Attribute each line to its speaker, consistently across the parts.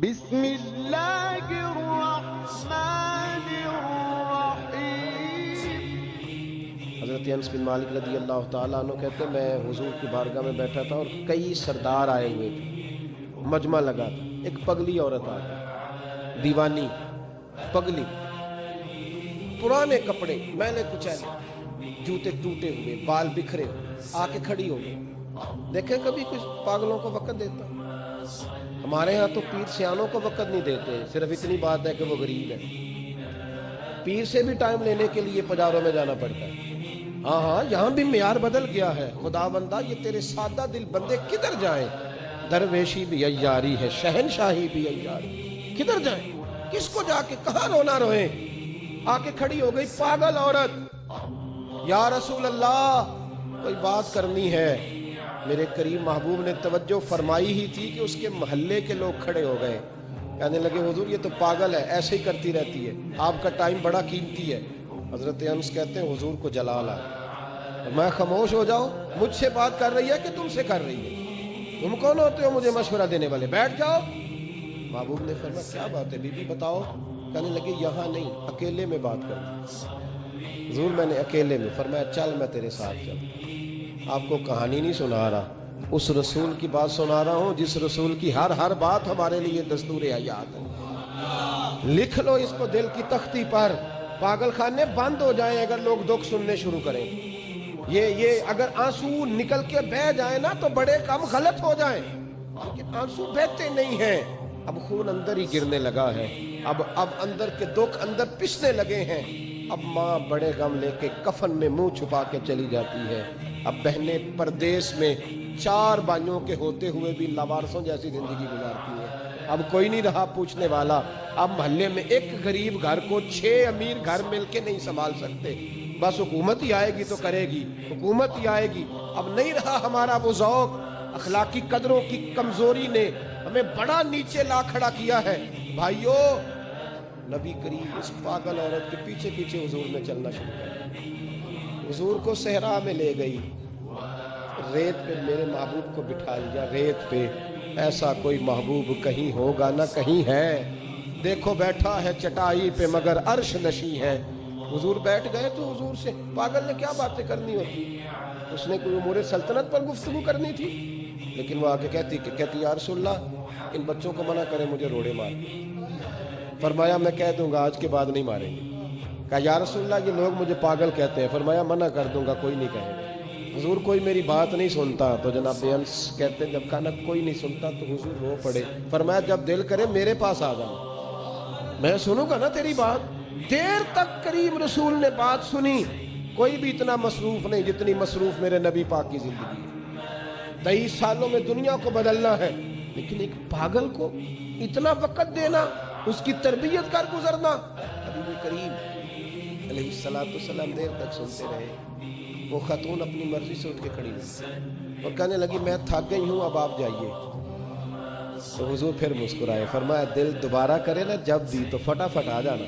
Speaker 1: بسم اللہ الرحمن الرحیم۔
Speaker 2: حضرت انس بن مالک رضی اللہ تعالیٰ عنہ کہتے ہیں میں حضور کی بارگاہ میں بیٹھا تھا اور کئی سردار آئے ہوئے تھے، مجمع لگا تھا۔ ایک پگلی عورت آ گئی، دیوانی پگلی، پرانے کپڑے میلے کچیلے، جوتے ٹوٹے ہوئے، بال بکھرے ہوئے، آ کے کھڑی ہو گئی۔ دیکھیں کبھی کچھ پاگلوں کو وقت دیتا؟ ہمارے ہاں تو پیر سیانوں کو وقت نہیں دیتے، صرف اتنی بات ہے کہ وہ غریب ہے۔ پیر سے بھی ٹائم لینے کے لیے بازاروں میں جانا پڑتا ہے۔ ہاں یہاں بھی معیار بدل گیا ہے۔ خدا بندہ یہ تیرے سادہ دل بندے کدھر جائیں؟ درویشی بھی عیاری ہے، شہنشاہی بھی عیاری، کدھر جائیں؟ کس کو جا کے کہاں رونا روئیں؟ آ کے کھڑی ہو گئی پاگل عورت، یا رسول اللہ کوئی بات کرنی ہے۔ میرے کریم محبوب نے توجہ فرمائی ہی تھی کہ اس کے محلے کے لوگ کھڑے ہو گئے، کہنے لگے حضور یہ تو پاگل ہے، ایسے ہی کرتی رہتی ہے، آپ کا ٹائم بڑا قیمتی ہے۔ حضرت انس کہتے ہیں حضور کو جلال آیا، میں خاموش ہو جاؤ؟ مجھ سے بات کر رہی ہے کہ تم سے کر رہی ہے؟ تم کون ہوتے ہو مجھے مشورہ دینے والے؟ بیٹھ جاؤ۔ محبوب نے فرمایا کیا بات ہے بی بی بتاؤ؟ کہنے لگے یہاں نہیں، اکیلے میں بات کروں۔ حضور میں نے اکیلے میں۔ فرمایا چل میں تیرے ساتھ چل، آپ کو کہانی نہیں سنا رہا، اس رسول کی بات سنا رہا ہوں جس رسول کی ہر بات ہمارے لیے دستور حیات ہے۔ لکھ لو اس کو دل کی تختی پر، پاگل خانے بند ہو جائیں اگر لوگ دکھ سننے شروع کریں۔ یہ اگر آنسو نکل کے بہہ جائیں نا تو بڑے کام غلط ہو جائیں، لیکن آنسو بہتے نہیں ہیں۔ اب خون اندر ہی گرنے لگا ہے، اب اندر کے دکھ اندر پسنے لگے ہیں۔ اب ماں بڑے غم لے کے کفن میں منہ چھپا کے چلی جاتی ہے۔ اب بہنیں پردیس میں 4 بھائیوں کے ہوتے ہوئے بھی لاوارثوں جیسی زندگی گزارتی ہیں۔ اب کوئی نہیں رہا پوچھنے والا۔ اب محلے میں ایک غریب گھر کو 6 امیر گھر مل کے نہیں سنبھال سکتے، بس حکومت ہی آئے گی تو کرے گی، حکومت ہی آئے گی۔ اب نہیں رہا ہمارا وہ ذوق، اخلاقی قدروں کی کمزوری نے ہمیں بڑا نیچے لا کھڑا کیا ہے۔ بھائیو نبی کریم اس پاگل عورت کے پیچھے پیچھے حضور نے چلنا شروع کر دیا۔ حضور کو صحرا میں لے گئی، ریت پہ میرے محبوب کو بٹھا لیا، ریت پہ۔ ایسا کوئی محبوب کہیں ہوگا نہ کہیں ہے، دیکھو بیٹھا ہے چٹائی پہ مگر عرش نشیں ہے۔ حضور بیٹھ گئے تو حضور سے پاگل نے کیا باتیں کرنی ہوتی؟ اس نے کوئی امور سلطنت پر گفتگو کرنی تھی، لیکن وہ آگے کہتی یا رسول اللہ ان بچوں کو منع کریں مجھے روڑے مار۔ فرمایا میں کہہ دوں گا آج کے بعد نہیں ماریں گے۔ کہا یا رسول اللہ یہ لوگ مجھے پاگل کہتے ہیں۔ فرمایا منع کر دوں گا کوئی نہیں کہے گا۔ حضور کوئی میری بات نہیں سنتا، تو جناب انس کہتے ہیں جب کہا نا کوئی نہیں سنتا تو حضور رو پڑے۔ فرمایا جب دل کرے میرے پاس آ جانا، میں سنوں گا نا تیری بات۔ دیر تک کریم رسول نے بات سنی۔ کوئی بھی اتنا مصروف نہیں جتنی مصروف میرے نبی پاک کی زندگی ہے۔ 23 سالوں میں دنیا کو بدلنا ہے، لیکن ایک پاگل کو اتنا وقت دینا، اس کی تربیت کر گزرنا۔ حبیب کریم علیہ السلام دیر تک سنتے رہے۔ وہ خاتون اپنی مرضی سے اٹھ کے کھڑی ہوئی اور کہنے لگی میں تھک گئی ہوں اب آپ جائیے۔ تو حضور پھر مسکرائے، فرمایا دل دوبارہ کرے نا جب بھی تو فٹافٹ آ جانا،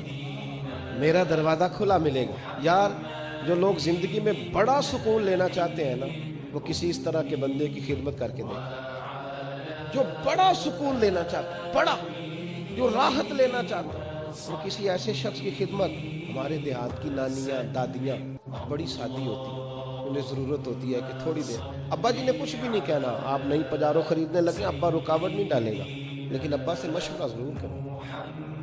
Speaker 2: میرا دروازہ کھلا ملے گا۔ یار جو لوگ زندگی میں بڑا سکون لینا چاہتے ہیں نا، وہ کسی اس طرح کے بندے کی خدمت کر کے دیکھیں۔ جو بڑا سکون لینا چاہتے ہیں، بڑا جو راحت لینا چاہتے ہیں، وہ کسی ایسے شخص کی خدمت۔ ہمارے دیہات کی نانیاں دادیاں بڑی سادی ہوتی ہیں، انہیں ضرورت ہوتی ہے کہ تھوڑی دیر ابا جی نے کچھ بھی نہیں کہنا، آپ نئی پجارو خریدنے لگے ابا رکاوٹ نہیں ڈالے گا، لیکن ابا سے مشورہ ضرور کریں،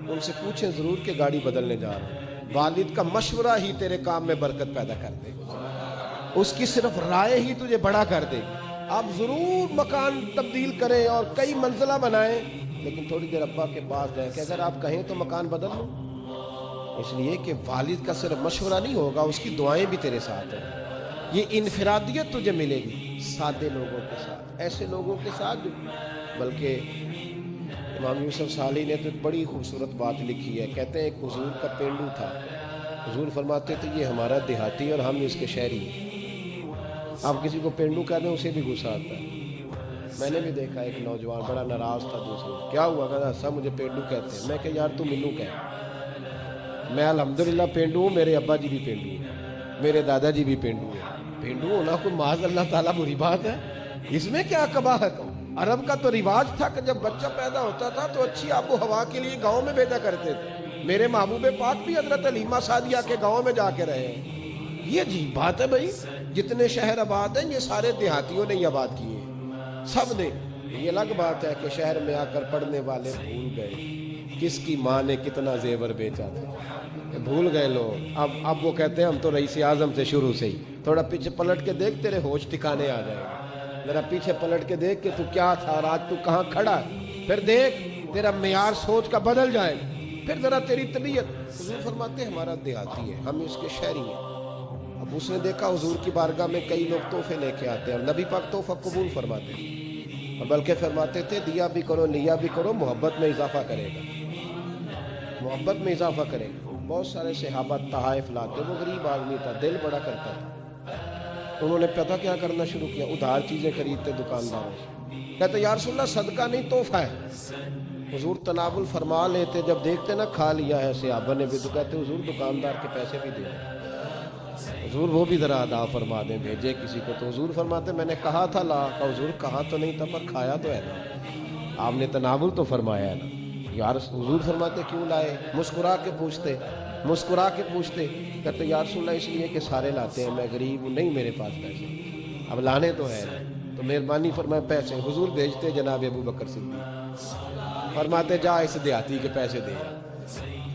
Speaker 2: ان سے پوچھیں ضرور کہ گاڑی بدلنے جا رہے ہیں۔ والد کا مشورہ ہی تیرے کام میں برکت پیدا کر دے گا، اس کی صرف رائے ہی تجھے بڑا کر دے گی۔ آپ ضرور مکان تبدیل کریں اور کئی منزلہ بنائیں، لیکن تھوڑی دیر ابا کے پاس جائیں کہ اگر آپ کہیں تو مکان بدل لوں۔ اس لیے کہ والد کا صرف مشورہ نہیں ہوگا، اس کی دعائیں بھی تیرے ساتھ ہیں۔ یہ انفرادیت تجھے ملے گی سادے لوگوں کے ساتھ، ایسے لوگوں کے ساتھ جو بلکہ امام یوسف صالح نے تو ایک بڑی خوبصورت بات لکھی ہے۔ کہتے ہیں ایک حضور کا پینڈو تھا، حضور فرماتے تھے یہ ہمارا دیہاتی اور ہم اس کے شہری ہیں۔ آپ کسی کو پینڈو کہہ دیں اسے بھی غصہ آتا ہے۔ میں نے بھی دیکھا ایک نوجوان بڑا ناراض تھا دوسرے، کیا ہوا؟ کہتا سب مجھے پینڈو کہتے ہیں۔ میں کہ یار تو مینو کہہ، میں الحمدللہ پینڈو ہوں، میرے ابا جی بھی پینڈو ہیں، میرے دادا جی بھی پینڈو ہیں۔ پینڈو ہونا کوئی معاذ اللہ تعالیٰ بری بات ہے؟ اس میں کیا قباحت ہے؟ عرب کا تو رواج تھا کہ جب بچہ پیدا ہوتا تھا تو اچھی آب و ہوا کے لیے گاؤں میں بھیجا کرتے تھے. میرے محبوب پاک بھی حضرت حلیمہ سعدیہ کے گاؤں میں جا کے رہے ہیں. یہ عجیب بات ہے بھائی, جتنے شہر آباد ہیں یہ سارے دیہاتیوں نے ہی آباد کیے ہیں, سب نے. یہ الگ بات ہے کہ شہر میں آ کر پڑھنے والے بھول گئے کس کی ماں نے کتنا زیور بیچا تھا, بھول گئے لوگ. اب وہ کہتے ہیں ہم تو رئیس اعظم سے شروع سے ہی. تھوڑا پیچھے پلٹ کے دیکھ, تیرے ہوش ٹھکانے آ جائے گا. ذرا پیچھے پلٹ کے دیکھ کہ تو کیا تھا اور آج تو کہاں کھڑا ہے. پھر دیکھ تیرا معیار سوچ کا بدل جائے گا. پھر ذرا تیری طبیعت. حضور فرماتے ہیں ہمارا دیہاتی ہے, ہم اس کے شہری ہیں. اب اس نے دیکھا حضور کی بارگاہ میں کئی لوگ تحفے لے کے آتے ہیں اور نبی پاک تحفہ قبول فرماتے ہیں, اور بلکہ فرماتے تھے دیا بھی کرو لیا بھی کرو, محبت میں اضافہ کرے گا, محبت میں اضافہ کرے گا. بہت سارے صحابہ تحائف لاتے, وہ غریب آدمی تھا, دل بڑا کرتا تھا. انہوں نے پتہ کیا کرنا شروع کیا, ادھار چیزیں خریدتے دکانداروں سے. کہتے یا رسول اللہ صدقہ نہیں تحفہ ہے. حضور تناول فرما لیتے, جب دیکھتے نا کھا لیا ہے صحابہ نے بھی تو کہتے حضور دکاندار کے پیسے بھی دے حضور, وہ بھی ذرا ادا فرما دیں, بھیجے کسی کو. تو حضور فرماتے میں نے کہا تھا لا, حضور کہا تو نہیں تھا پر کھایا تو ہے نا, آپ نے تناول تو فرمایا ہے نا. یار حضور فرماتے کیوں لائے, مسکرا کے پوچھتے, مسکرا کے پوچھتے. کہتے یا رسول اللہ اس لیے کہ سارے لاتے ہیں, میں غریب ہوں, نہیں میرے پاس پیسے, اب لانے تو ہے تو مہربانی فرمائے پیسے. حضور بھیجتے جناب ابو بکر صدیق, فرماتے جا اس دیہاتی کے پیسے دے.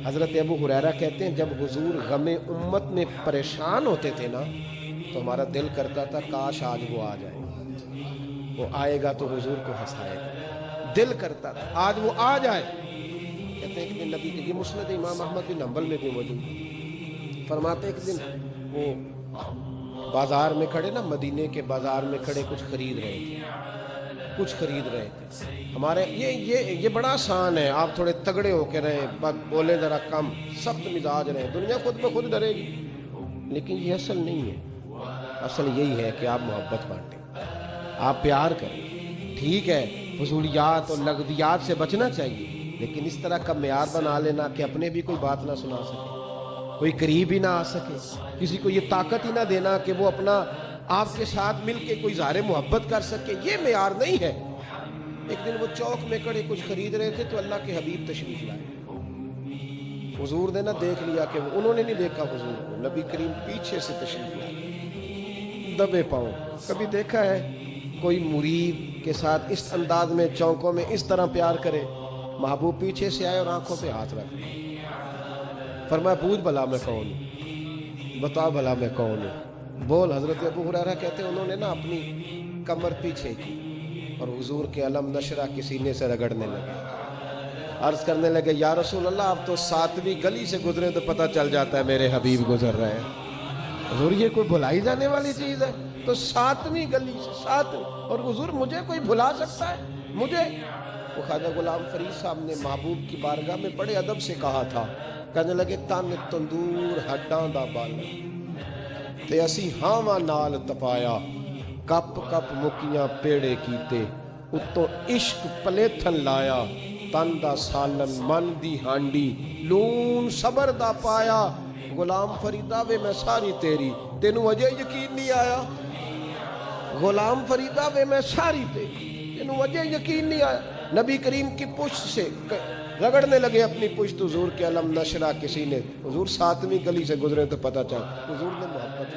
Speaker 2: حضرت ابو ہریرہ کہتے ہیں جب حضور غم امت میں پریشان ہوتے تھے نا تو ہمارا دل کرتا تھا کاش آج وہ آ جائے, وہ آئے گا تو حضور کو ہنسائے گا. دل کرتا تھا آج وہ آ جائے. کہتے ہیں ایک دن نبی, یہ مسند امام احمد بن حنبل میں بھی موجود, فرماتے ایک دن وہ بازار میں کھڑے نا, مدینے کے بازار میں کھڑے کچھ خرید رہے تھے, کچھ خرید رہے تھے. ہمارے یہ بڑا آسان ہے, آپ تھوڑے تگڑے ہو کے رہیں, بولے ذرا کم, سخت مزاج رہیں, دنیا خود بخود ڈرے گی. لیکن یہ اصل نہیں ہے. اصل یہی ہے کہ آپ محبت بانٹیں, آپ پیار کریں. ٹھیک ہے فضولیات اور لغویات سے بچنا چاہیے, لیکن اس طرح کا معیار بنا لینا کہ اپنے بھی کوئی بات نہ سنا سکے, کوئی قریب ہی نہ آ سکے, کسی کو یہ طاقت ہی نہ دینا کہ وہ اپنا آپ کے ساتھ مل کے کوئی اظہار محبت کر سکے, یہ معیار نہیں ہے. ایک دن وہ چوک میں کھڑے کچھ خرید رہے تھے تو اللہ کے حبیب تشریف لائے. حضور نے نہ دیکھ لیا کہ انہوں نے نہیں دیکھا حضور کو, نبی کریم پیچھے سے تشریف لائے دبے پاؤں. کبھی دیکھا ہے کوئی مرید کے ساتھ اس انداز میں چوکوں میں اس طرح پیار کرے؟ محبوب پیچھے سے آئے اور آنکھوں پہ ہاتھ رکھ فرمایا پوچھ بھلا میں کون ہوں, بتا بھلا میں کون ہوں, بول. حضرت ابو ہریرہ کہتے ہیں انہوں نے نا اپنی کمر پیچھے کی اور حضور کے علم نشرہ کے سینے سے رگڑنے لگے. عرض کرنے لگے یا رسول اللہ آپ تو 7ویں گلی سے گزرے تو پتہ چل جاتا ہے میرے حبیب گزر رہے ہیں. حضور یہ کوئی بھلائی جانے والی چیز ہے؟ تو 7ویں گلی سے 7, اور حضور مجھے کوئی بھلا سکتا ہے؟ مجھے وہ خواجہ غلام فرید صاحب نے محبوب کی بارگاہ میں بڑے ادب سے کہا تھا. کہنے لگے تن تندور ہڈاں دا بال تے اسی ہاواں نال تپایا, کپ کپ مکیاں پیڑے کیتے, اتوں عشق پلیتھن لایا, تن دا سالن من دی ہانڈی, لون صبر دا پایا. غلام فریدہ وے میں ساری تیری, تینوں اجے یقین نہیں آیا؟ غلام فریدہ وے میں ساری تیری, تینوں اجے یقین نہیں آیا؟ نبی کریم کی پشت سے رگڑنے لگے اپنی پشت حضور کے علم نشرہ کے سینے. حضور 7ویں گلی سے گزرے تو پتہ چل, حضور نے محبت